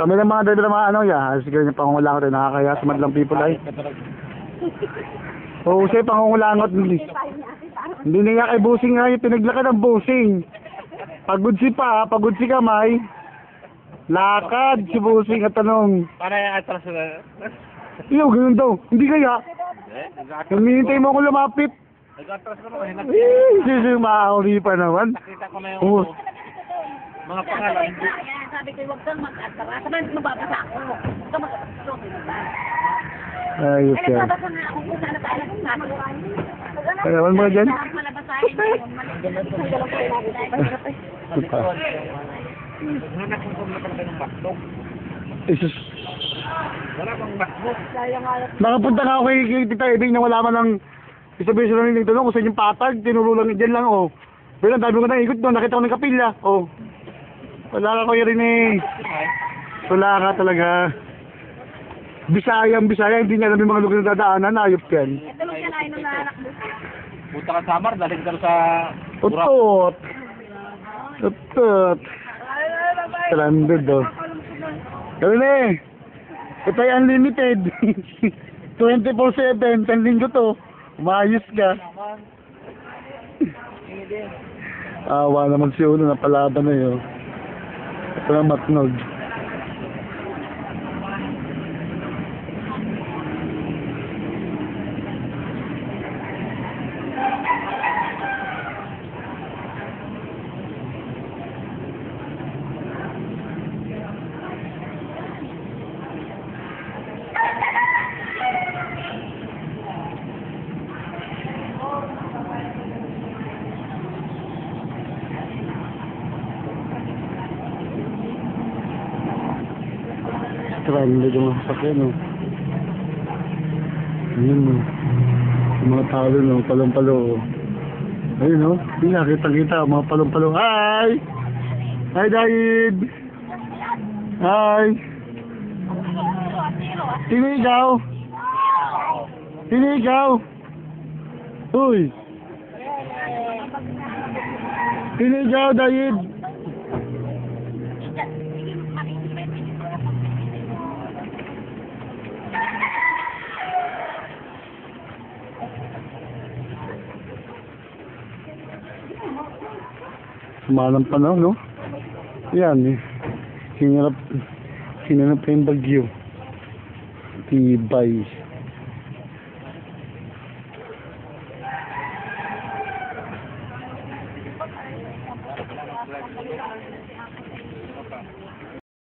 Kami ng mga driver ng mga ano, siguro yung pangungulangot ay nakakaya sa madlang people ay. Oo, siya pangungulangot. Hindi niya kay busing nga yung pinaglakad ng busing. Pagod si pa, pagod si kamay. Lakad si busing at tanong. Para yung atras na. Iyo, ganun daw. Hindi kaya. Hinihintay mo ako lumapit. Nag-atras ka naman. Sisi, maauri pa naman. Nakita ko na yung mga pangalan. Sabi ko, huwag kang mag-atara. Sabi ko, mababasa ako. Huwag kang mag-atara. Ayos Ay, yan. nagbabasa nga ako kung saan na tayo nagsasabi. Ayawan mo dyan? Malabasahin mo yun. Ito pa. Nanakuntom na talaga ng baklog. Isus. Wala bang baklog? Nakapunta nga ako kay Tita Eding na wala man ng isa-bisa lang yung tanong kung saan yung patag. Tinuro lang dyan lang, oh. Pero ang dami ko nang ikot doon. Nakita ko ng kapilya, oh. Wala ka kuya rin eh. Wala ka talaga. Bisaya, hindi niya alam yung mga lugar na dadaanan. Ayop yan. Ito lang yan ay nung nanak mo. Punta ka Samar, dali ka sa Burak. Utot. Utot. Stranded, oh. Gawin eh. Ito ay unlimited. 24/7. 10 linggo to. Umayos ka. Awa naman si Uno. Napalaban na yun. Ito na matnog. Stranded yung mga sasakyan, oh. Ayun, oh. Yung mga talo, no, palong-palo, oh. Ayun, oh. Hindi nakita-kita, mga palong-palo. Hi! Hi, David! Hi! Sino ikaw? Sino ikaw? Uy! Sino ikaw, David? Sumalang panahon, no? Yan, eh. Sinanap pa yung bagyo. Tibay.